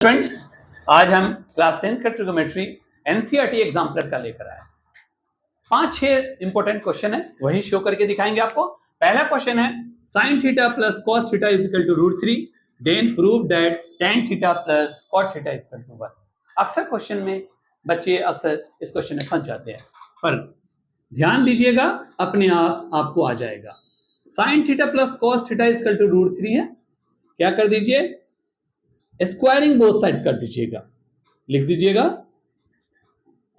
Friends, आज हम class 10 का ट्रिगोमेट्री एनसीईआरटी एग्जाम्पलर का लेकर आए। 5-6 इंपॉर्टेंट क्वेश्चन है, वही शो करके दिखाएंगे आपको। पहला क्वेश्चन है sin theta plus cos theta is equal to √3, then prove that tan theta plus cot theta is equal to 1। अक्सर क्वेश्चन में बच्चे अक्सर इस क्वेश्चन में फंस जाते हैं, पर ध्यान दीजिएगा, अपने आप आपको आ जाएगा। sin theta plus cos theta is equal to √3 है, क्या कर दीजिए, स्क्वायरिंग बोथ साइड कर दीजिएगा, लिख दीजिएगा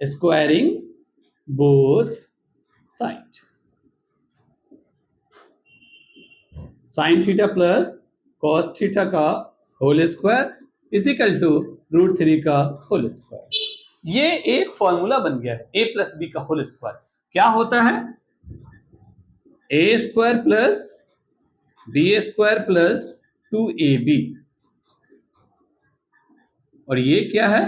squaring both side. Sine theta plus cos theta का whole square is equal to √3 का होल स्क्वायर। ये एक फॉर्मूला बन गया है, a प्लस बी का होल स्क्वायर क्या होता है, a square plus b square plus 2ab, और ये क्या है,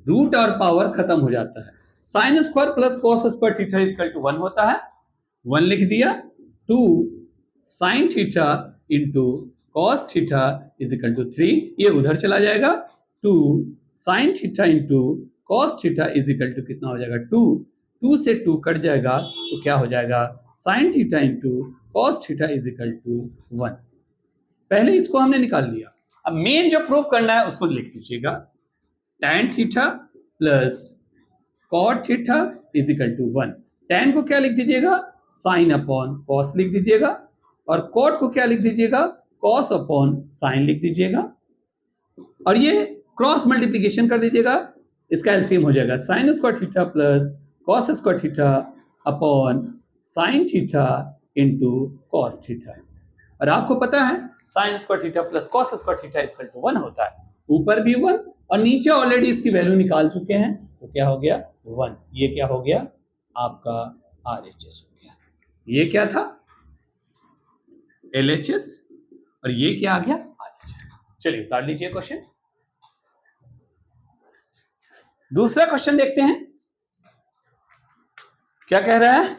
रूट और पावर खत्म हो जाता है। Sine square plus cos square theta is equal to 1 होता है, 1 लिख दिया, 2 sine theta into cos theta is equal to 3, ये उधर चला जाएगा, 2 sine theta into cos theta is equal to कितना हो जाएगा, 2 से 2 कट जाएगा तो क्या हो जाएगा, sine theta into cos theta is equal to 1। पहले इसको हमने निकाल लिया, अब मेन जो प्रूफ करना है उसको लिख दीजिएगा, tan theta plus cot theta is equal to 1। tan को क्या लिख दीजिएगा, साइन अपॉन कॉस लिख दीजिएगा, और cot को क्या लिख दीजिएगा, cos अपॉन साइन लिख दीजिएगा, और ये क्रॉस मल्टीप्लीकेशन कर दीजिएगा, इसका एलसीएम हो जाएगा sine square theta plus cos square theta upon sine theta into cos theta. और आपको पता है sine square theta plus cos square theta equal to 1 होता है, ऊपर भी 1 और नीचे ऑलरेडी इसकी वैल्यू निकाल चुके हैं, तो क्या हो गया 1। ये क्या हो गया आपका RHS हो गया, ये क्या था LHS और ये क्या आ गया RHS। चलिए उतार लीजिए क्वेश्चन। दूसरा क्वेश्चन देखते हैं क्या कह रहा है,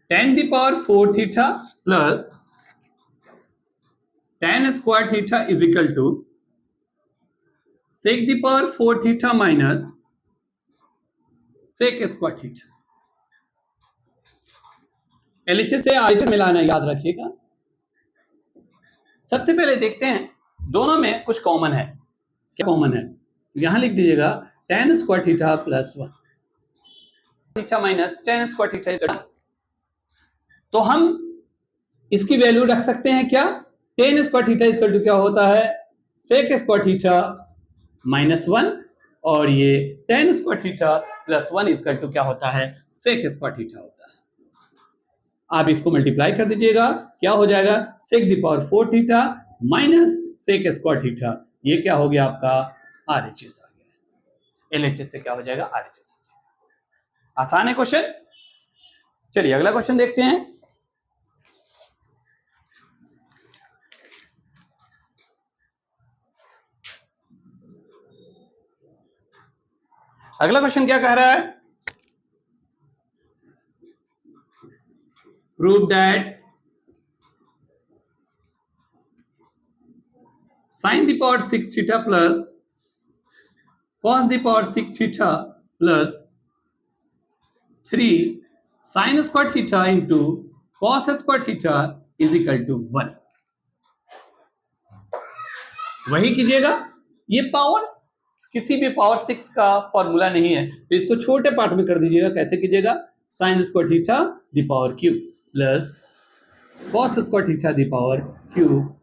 tan the power 4 theta plus tan square theta is equal to sec the power 4 theta minus sec square theta। LHS से RHS मिलाना याद रखिएगा। सबसे पहले देखते हैं दोनों में कुछ कॉमन है, क्या कॉमन है, यहां लिख दीजिएगा tan square theta plus 1 theta minus tan square theta, तो हम इसकी वैल्यू रख सकते हैं क्या, tan square theta equal to क्या होता है, sec स्क्वायर थीटा माइनस 1, और ये tan square theta plus 1 equal to क्या होता है, sec स्क्वायर थीटा होता है। आप इसको मल्टीप्लाई कर दीजिएगा, क्या हो जाएगा, sec the power 4 theta minus sec square theta, ये क्या हो गया आपका RHS आ गया, LHS से क्या हो जाएगा RHS आ जाएगा। आसान है क्वेश्चन। चलिए अगला क्वेश्चन देखते हैं। अगला क्वेश्चन क्या कह रहा है, prove that sin the power 6 theta plus cos the power 6 theta plus 3 sin square theta into cos square theta is equal to 1। वही कीजिएगा, ये पावर किसी भी पावर 6 का फॉर्मूला नहीं है, तो इसको छोटे पार्ट में कर दीजिएगा। कैसे कीजिएगा, sign square theta the power cube plus cos square theta the power cube,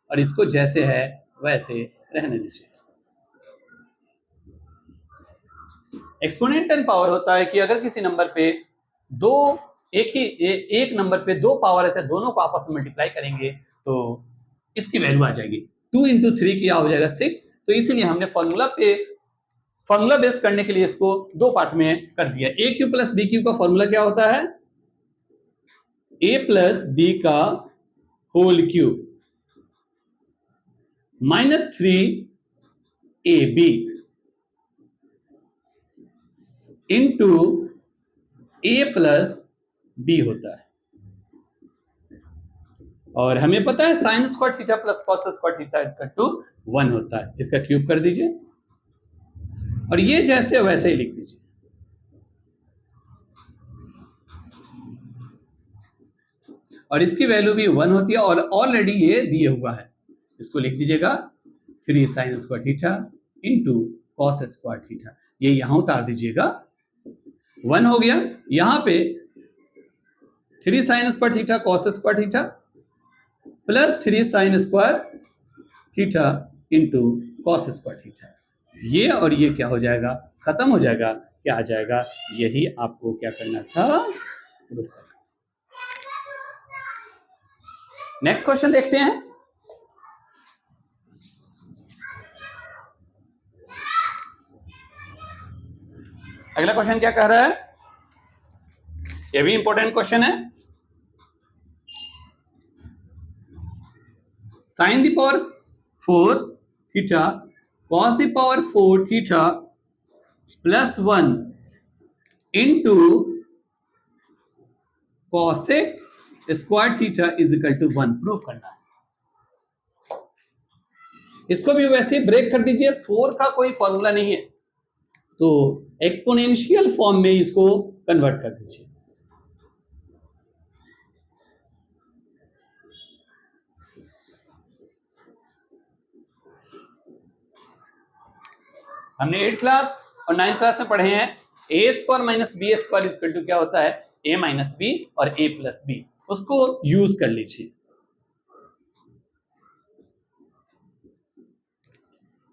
और इसको जैसे है वैसे रहने दीजिए। एक्सपोनेंशियल पावर होता है कि अगर किसी नंबर पे दो एक नंबर पे दो पावर है, दोनों को आपस में मल्टीप्लाई करेंगे तो इसकी वैल्यू आ जाएगी, 2 इंटू 3 क्या हो जाएगा 6, तो इसीलिए हमने फॉर्मूला बेस करने के लिए इसको दो पार्ट में कर दिया। A cube plus b cube का फॉर्मूला क्या होता है, ए प्लस बी का whole cube -3 AB into a plus b होता है। और हमें पता है sine square theta plus cos square theta equal to 1 होता है। इसका क्यूब कर दीजिए और ये जैसे वैसे ही लिख दीजिए। और इसकी वैल्यू भी 1 होती है और ऑलरेडी ये दिए हुआ है। इसको लिख दीजिएगा 3 sign square theta into cos square theta. ये यहां उतार दीजिएगा, 1 हो गया। यहां पे 3 sign square theta cos square theta plus 3 sign square theta into cos square theta. ये और ये क्या हो जाएगा, खत्म हो जाएगा। क्या आ जाएगा, यही आपको क्या करना था, प्रूफ करना। नेक्स्ट क्वेश्चन देखते हैं। अगला क्वेश्चन क्या कह रहा है, ये भी इंपॉर्टेंट क्वेश्चन है। Sine the power 4 theta cos the power 4 theta plus 1 into cosec square theta is equal to 1 prove करना है। इसको भी वैसे ब्रेक कर दीजिए, 4 का कोई फॉर्मूला नहीं है तो एक्सपोनेंशियल फॉर्म में इसको कन्वर्ट कर दीजिए। हमने 8th क्लास और 9th क्लास में पढ़े हैं A square minus B square equal to क्या होता है, ए माइनस बी और ए प्लस बी। उसको यूज कर लीजिए।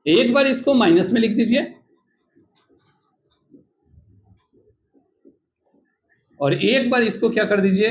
एक बार इसको माइनस में लिख दीजिए और एक बार इसको क्या कर दीजिए,